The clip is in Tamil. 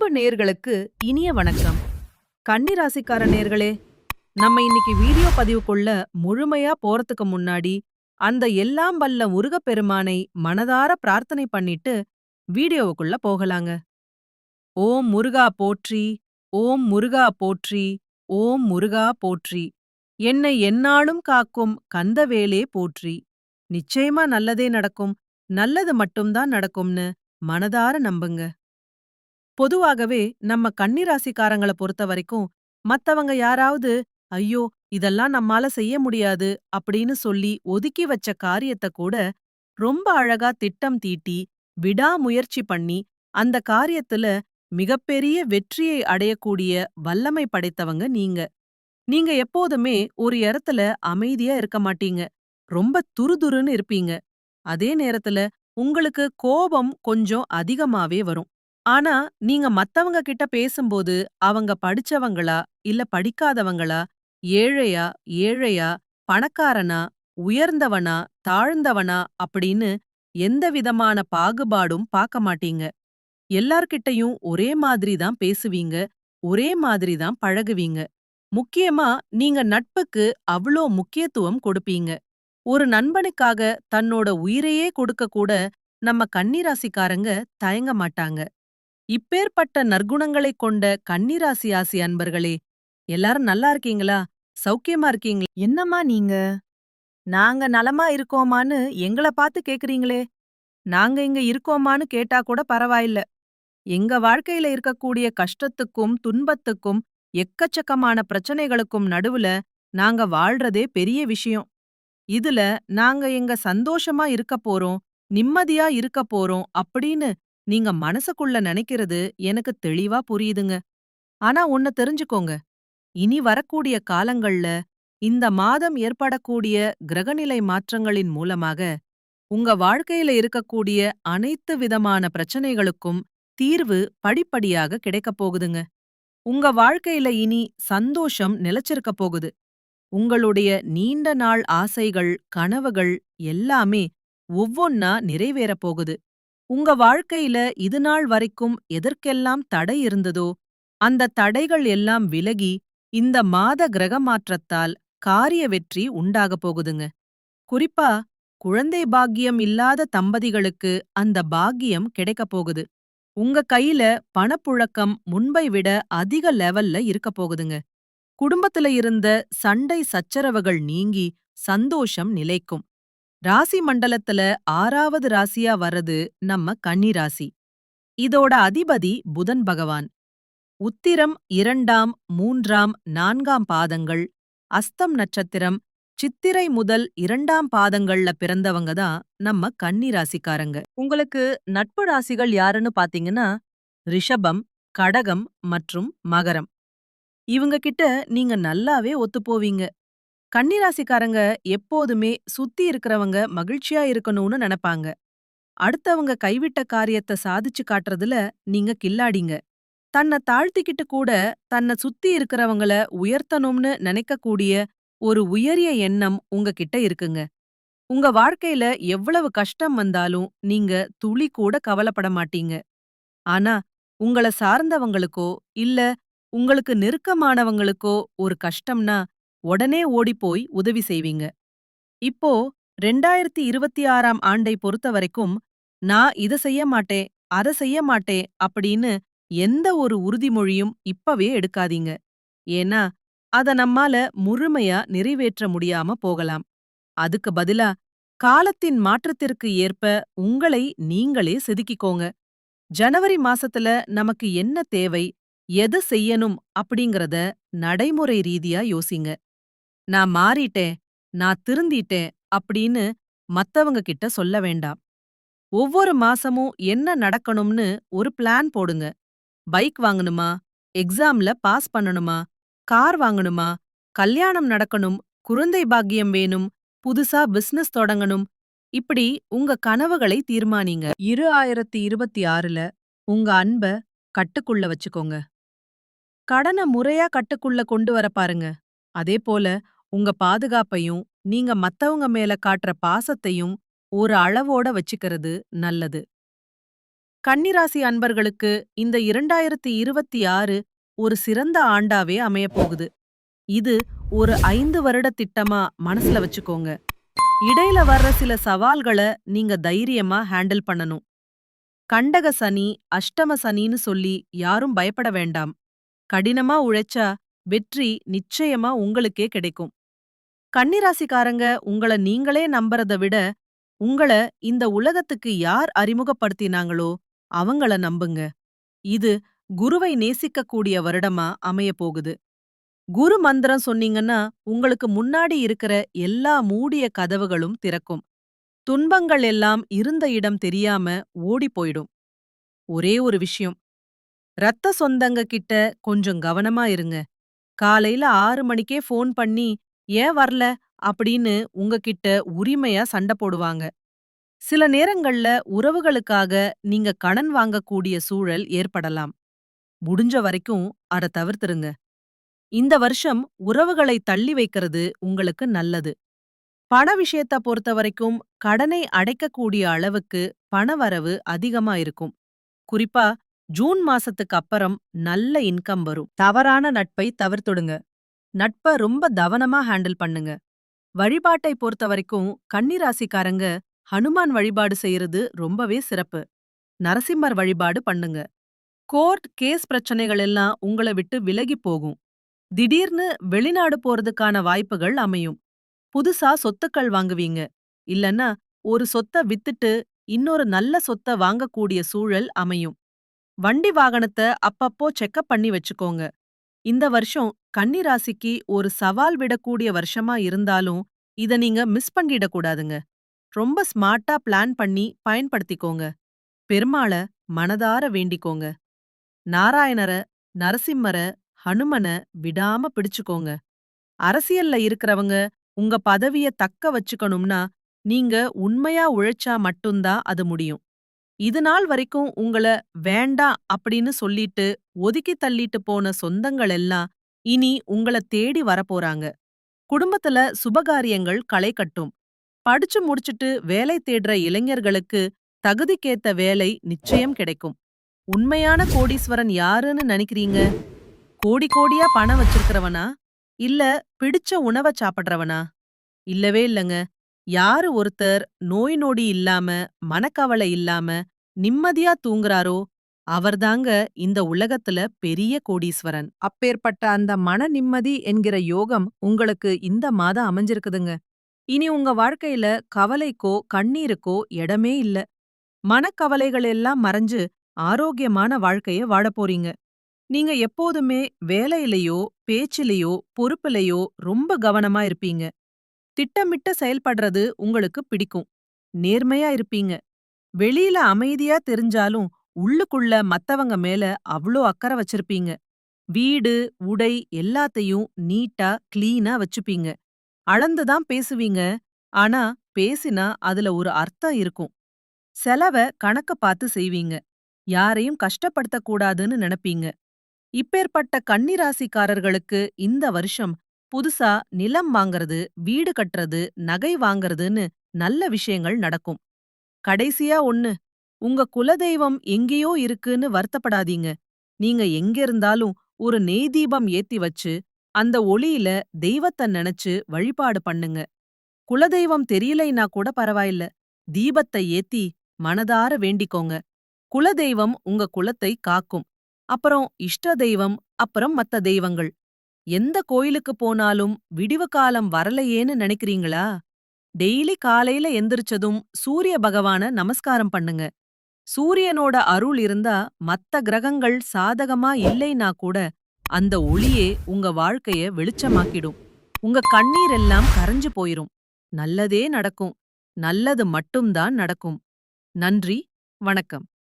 அன்பு நேர்களுக்கு இனிய வணக்கம். கன்னிராசிக்கார நேர்களே, நம்ம இன்னைக்கு வீடியோ பதிவுக்குள்ள முழுமையா போறதுக்கு முன்னாடி அந்த எல்லாம் வல்ல முருகப்பெருமானை மனதார பிரார்த்தனை பண்ணிட்டு வீடியோவுக்குள்ள போகலாங்க. ஓம் முருகா போற்றி, ஓம் முருகா போற்றி, ஓம் முருகா போற்றி. என்னை எந்நாளும் காக்கும் கந்தவேலே போற்றி. நிச்சயமா நல்லதே நடக்கும், நல்லது மட்டும்தான் நடக்கும்னு மனதார நம்புங்க. பொதுவாகவே நம்ம கன்னிராசிக்காரங்கள பொறுத்த வரைக்கும் மத்தவங்க யாராவது ஐயோ இதெல்லாம் நம்மால செய்ய முடியாது அப்படின்னு சொல்லி ஒதுக்கி வச்ச காரியத்த கூட ரொம்ப அழகா திட்டம் தீட்டி விடாமுயற்சி பண்ணி அந்த காரியத்துல மிகப்பெரிய வெற்றியை அடையக்கூடிய வல்லமை படைத்தவங்க நீங்க. நீங்க எப்போதுமே ஒரு இடத்துல அமைதியா இருக்க மாட்டீங்க. ரொம்ப துருதுருன்னு இருப்பீங்க. அதே நேரத்துல உங்களுக்கு கோபம் கொஞ்சம் அதிகமாவே வரும். ஆனா, நீங்க மத்தவங்க கிட்ட பேசும்போது, அவங்க படிச்சவங்களா, இல்ல படிக்காதவங்களா, ஏழையா, ஏழையா, பணக்காரனா, உயர்ந்தவனா, தாழ்ந்தவனா அப்படின்னு எந்த விதமான பாகுபாடும் பார்க்க மாட்டீங்க. எல்லார்கிட்டயும் ஒரே மாதிரி தான் பேசுவீங்க, ஒரே மாதிரி தான் பழகுவீங்க. முக்கியமா நீங்க நட்புக்கு அவ்ளோ முக்கியத்துவம் கொடுப்பீங்க. ஒரு நண்பனுக்காக தன்னோட உயிரையே கொடுக்க கூட நம்ம கன்னிராசிக்காரங்க தயங்க மாட்டாங்க. இப்பேற்பட்ட நற்குணங்களைக் கொண்ட கன்னிராசி ஆசி அன்பர்களே, எல்லாரும் நல்லா இருக்கீங்களா? சௌக்கியமா இருக்கீங்களா? என்னம்மா நீங்க? நாங்க நலமா இருக்கோமான்னு எங்கள பார்த்து கேக்குறீங்களே? நாங்க இங்க இருக்கோமான்னு கேட்டா கூட பரவாயில்ல. எங்க வாழ்க்கையில இருக்கக்கூடிய கஷ்டத்துக்கும், துன்பத்துக்கும், எக்கச்சக்கமான பிரச்சனைகளுக்கும் நடுவுல நாங்க வாழ்றதே பெரிய விஷயம். இதுல நாங்க எங்க சந்தோஷமா இருக்க போறோம், நிம்மதியா இருக்க போறோம் அப்படின்னு நீங்க மனசுக்குள்ள நினைக்கிறது எனக்கு தெளிவா புரியுதுங்க. ஆனா ஒண்ணு தெரிஞ்சுக்கோங்க. இனி வரக்கூடிய காலங்கள்ல இந்த மாதம் ஏற்படக்கூடிய கிரகநிலை மாற்றங்களின் மூலமாக உங்க வாழ்க்கையில இருக்கக்கூடிய அனைத்து விதமான பிரச்சனைகளுக்கும் தீர்வு படிப்படியாக கிடைக்கப் போகுதுங்க. உங்க வாழ்க்கையில இனி சந்தோஷம் நிலைச்சிருக்க போகுது. உங்களுடைய நீண்ட நாள் ஆசைகள், கனவுகள் எல்லாமே ஒவ்வொன்னா நிறைவேறப் போகுது. உங்க வாழ்க்கையில இதுநாள் வரைக்கும் எதற்கெல்லாம் தடை இருந்ததோ, அந்த தடைகள் எல்லாம் விலகி, இந்த மாத கிரக மாற்றத்தால் காரிய வெற்றி உண்டாகப் போகுதுங்க. குறிப்பா, குழந்தை பாக்கியம் இல்லாத தம்பதிகளுக்கு அந்த பாக்கியம் கிடைக்கப் போகுது. உங்க கையில பணப்புழக்கம் முன்பை விட அதிக லெவல்ல இருக்கப் போகுதுங்க. குடும்பத்துல இருந்த சண்டை சச்சரவுகள் நீங்கி சந்தோஷம் நிலைக்கும். ராசி மண்டலத்துல 6வது ராசியா வர்றது நம்ம கன்னி ராசி. இதோட அதிபதி புதன் பகவான். உத்திரம் 2ஆம், 3ஆம், 4ஆம் பாதங்கள், அஸ்தம் நட்சத்திரம், சித்திரை முதல் 2ஆம் பாதங்கள்ல பிறந்தவங்க தான் நம்ம கன்னி ராசிக்காரங்க. உங்களுக்கு நட்பு ராசிகள் யாருன்னு பாத்தீங்கன்னா ரிஷபம், கடகம் மற்றும் மகரம். இவங்க கிட்ட நீங்க நல்லாவே ஒத்துப்போவீங்க. கன்னிராசிக்காரங்க எப்போதுமே சுத்தி இருக்கிறவங்க மகிழ்ச்சியா இருக்கணும்னு நினைப்பாங்க. அடுத்தவங்க கைவிட்ட காரியத்த சாதிச்சு காட்டுறதுல நீங்க கில்லாடிங்க. தன்னை தாழ்த்திக்கிட்டு கூட தன்னை சுத்தி இருக்கிறவங்கள உயர்த்தணும்னு நினைக்கக்கூடிய ஒரு உயரிய எண்ணம் உங்ககிட்ட இருக்குங்க. உங்க வாழ்க்கையில எவ்வளவு கஷ்டம் வந்தாலும் நீங்க துளி கூட கவலைப்பட மாட்டீங்க. ஆனா உங்கள சார்ந்தவங்களுக்கோ இல்ல உங்களுக்கு நெருக்கமானவங்களுக்கோ ஒரு கஷ்டம்னா உடனே ஓடிப்போய் உதவி செய்வீங்க. இப்போ 2026ஆம் ஆண்டை பொறுத்தவரைக்கும் நான் இத செய்ய மாட்டேன், அத செய்ய மாட்டேன் அப்படின்னு எந்த ஒரு உறுதிமொழியும் இப்பவே எடுக்காதீங்க. ஏன்னா அத நம்மால முழுமையா நிறைவேற்ற முடியாம போகலாம். அதுக்கு பதிலா காலத்தின் மாற்றத்திற்கு ஏற்ப உங்களை நீங்களே செதுக்கிக்கோங்க. ஜனவரி மாசத்துல நமக்கு என்ன தேவை, எது செய்யணும் அப்படிங்கறத நடைமுறை ரீதியா யோசிங்க. நான் மாறிட்டேன், நான் திருந்திட்டேன் அப்படின்னு மத்தவங்க கிட்ட சொல்ல வேண்டாம். ஒவ்வொரு மாசமும் என்ன நடக்கணும்னு ஒரு பிளான் போடுங்க. பைக் வாங்கணுமா, எக்ஸாம்ல பாஸ் பண்ணணுமா, கார் வாங்கணுமா, கல்யாணம் நடக்கணும், குழந்தை பாக்கியம் வேணும், புதுசா பிசினஸ் தொடங்கணும், இப்படி உங்க கனவுகளை தீர்மானிங்க. 2026ல உங்க அன்ப கட்டுக்குள்ள வச்சுக்கோங்க. கடன முறையா கட்டுக்குள்ள கொண்டு வர பாருங்க. அதே போல உங்க பாதுகாப்பையும் நீங்க மத்தவங்க மேல காட்டுற பாசத்தையும் ஒரு அளவோட வச்சுக்கிறது நல்லது. கன்னிராசி அன்பர்களுக்கு இந்த 2026 ஒரு சிறந்த ஆண்டாவே அமையப் போகுது. இது ஒரு 5 வருட திட்டமா மனசுல வச்சுக்கோங்க. இடையில வர்ற சில சவால்கள நீங்க தைரியமா ஹேண்டில் பண்ணணும். கண்டக சனி, அஷ்டம சனின்னு சொல்லி யாரும் பயப்பட வேண்டாம். கடினமா உழைச்சா வெற்றி நிச்சயமா உங்களுக்கே கிடைக்கும். கன்னிராசிக்காரங்க உங்கள நீங்களே நம்பறத விட, உங்கள இந்த உலகத்துக்கு யார் அறிமுகப்படுத்தினாங்களோ அவங்கள நம்புங்க. இது குருவை நேசிக்கக்கூடிய வருடமா அமையப் போகுது. குரு மந்திரம் சொன்னீங்கன்னா உங்களுக்கு முன்னாடி இருக்கிற எல்லா மூடிய கதவுகளும் திறக்கும். துன்பங்கள் எல்லாம் இருந்த இடம் தெரியாம ஓடி போயிடும். ஒரே ஒரு விஷயம், ரத்த சொந்தங்க கிட்ட கொஞ்சம் கவனமா இருங்க. காலையில 6 மணிக்கே ஃபோன் பண்ணி ஏன் வரல அப்படின்னு உங்ககிட்ட உரிமையா சண்டை போடுவாங்க. சில நேரங்கள்ல உறவுகளுக்காக நீங்க கடன் வாங்கக்கூடிய சூழல் ஏற்படலாம். முடிஞ்ச வரைக்கும் அத தவிர்த்திருங்க. இந்த வருஷம் உறவுகளை தள்ளி வைக்கிறது உங்களுக்கு நல்லது. பண விஷயத்த பொறுத்த வரைக்கும் கடனை அடைக்கக்கூடிய அளவுக்கு பணவரவு அதிகமா இருக்கும். குறிப்பா ஜூன் மாசத்துக்கு அப்புறம் நல்ல இன்கம் வரும். தவறான நட்பை தவிர்த்துடுங்க. நட்ப ரொம்ப கவனமா ஹேண்டில் பண்ணுங்க. வழிபாட்டை பொறுத்த வரைக்கும் கன்னிராசிக்காரங்க ஹனுமான் வழிபாடு செய்யறது ரொம்பவே சிறப்பு. நரசிம்மர் வழிபாடு பண்ணுங்க. கோர்ட் கேஸ் பிரச்சனைகள் எல்லாம் உங்கள விட்டு விலகி போகும். திடீர்னு வெளிநாடு போறதுக்கான வாய்ப்புகள் அமையும். புதுசா சொத்துக்கள் வாங்குவீங்க. இல்லன்னா ஒரு சொத்த வித்துட்டு இன்னொரு நல்ல சொத்த வாங்கக்கூடிய சூழல் அமையும். வண்டி வாகனத்த அப்பப்போ செக்கப் பண்ணி வச்சுக்கோங்க. இந்த வருஷம் கன்னி ராசிக்கு ஒரு சவால் விடக்கூடிய வருஷமா இருந்தாலும் இத நீங்க மிஸ் பண்ணிடக் கூடாதுங்க. ரொம்ப ஸ்மார்ட்டா பிளான் பண்ணி பயன்படுத்திக்கோங்க. பெருமாள மனதார வேண்டிக்கோங்க. நாராயணர, நரசிம்மர, ஹனுமன விடாம பிடிச்சுக்கோங்க. அரசியல்ல இருக்கிறவங்க உங்க பதவிய தக்க வச்சுக்கணும்னா நீங்க உண்மையா உழைச்சா மட்டும்தான் அது முடியும். இது நாள் வரைக்கும் உங்கள வேண்டாம் அப்படின்னு சொல்லிட்டு ஒதுக்கி தள்ளிட்டு போன சொந்தங்கள் எல்லாம் இனி உங்கள தேடி வரப்போறாங்க. குடும்பத்துல சுபகாரியங்கள் களை கட்டும். படிச்சு முடிச்சிட்டு வேலை தேடுற இளைஞர்களுக்கு தகுதிக்கேத்த வேலை நிச்சயம் கிடைக்கும். உண்மையான கோடீஸ்வரன் யாருன்னு நினைக்கிறீங்க? கோடி கோடியா பணம் வச்சிருக்கிறவனா? இல்ல பிடிச்ச உணவ சாப்பிடுறவனா? இல்லவே இல்லங்க. யாரு ஒருத்தர் நோய் நொடி இல்லாம, மனக்கவலை இல்லாம, நிம்மதியா தூங்குறாரோ, அவர்தாங்க இந்த உலகத்துல பெரிய கோடீஸ்வரன். அப்பேற்பட்ட அந்த மன நிம்மதி என்கிற யோகம் உங்களுக்கு இந்த மாதம் அமைஞ்சிருக்குதுங்க. இனி உங்க வாழ்க்கையில கவலைக்கோ, கண்ணீருக்கோ இடமே இல்ல. மனக்கவலைகள் எல்லாம் மறைஞ்சு ஆரோக்கியமான வாழ்க்கைய வாழப் போறீங்க. நீங்க எப்போதுமே வேலையிலயோ, பேச்சிலயோ, பொறுப்புலயோ ரொம்ப கவனமா இருப்பீங்க. திட்டமிட்ட செயல்படுறது உங்களுக்கு பிடிக்கும். நேர்மையா இருப்பீங்க. வெளியில அமைதியா தெரிஞ்சாலும் உள்ளுக்குள்ள மத்தவங்க மேல அவ்ளோ அக்கறை வச்சிருப்பீங்க. வீடு, உடை எல்லாத்தையும் நீட்டா, கிளீனா வச்சுப்பீங்க. அளந்துதான் பேசுவீங்க. ஆனா பேசினா அதுல ஒரு அர்த்தம் இருக்கும். செலவ கணக்க பார்த்து செய்வீங்க. யாரையும் கஷ்டப்படுத்தக் கூடாதுன்னு நினைப்பீங்க. இப்பேற்பட்ட கன்னிராசிக்காரர்களுக்கு இந்த வருஷம் புதுசா நிலம் வாங்கறது, வீடு கட்டுறது, நகை வாங்கறதுன்னு நல்ல விஷயங்கள் நடக்கும். கடைசியா ஒண்ணு, உங்க குலதெய்வம் எங்கேயோ இருக்குன்னு வருத்தப்படாதீங்க. நீங்க எங்க இருந்தாலும் ஒரு நெய் தீபம் ஏத்தி வச்சு, அந்த ஒளியில தெய்வத்த நினைச்சு வழிபாடு பண்ணுங்க. குலதெய்வம் தெரியலைன்னா கூட பரவாயில்ல. தீபத்தை ஏத்தி மனதார வேண்டிக்கோங்க. குலதெய்வம் உங்க குலத்தை காக்கும். அப்புறம் இஷ்ட தெய்வம், அப்புறம் மத்த தெய்வங்கள். எந்த கோயிலுக்கு போனாலும் விடிவு காலம் வரலையேன்னு நினைக்கிறீங்களா? டெய்லி காலையில எந்திரிச்சதும் சூரிய பகவான நமஸ்காரம் பண்ணுங்க. சூரியனோட அருள் இருந்தா மத்த கிரகங்கள் சாதகமா இல்லைனா கூட அந்த ஒளியே உங்க வாழ்க்கைய வெளிச்சமாக்கிடும். உங்க கண்ணீர் எல்லாம் கரைஞ்சு போயிரும். நல்லதே நடக்கும். நல்லது மட்டும்தான் நடக்கும். நன்றி, வணக்கம்.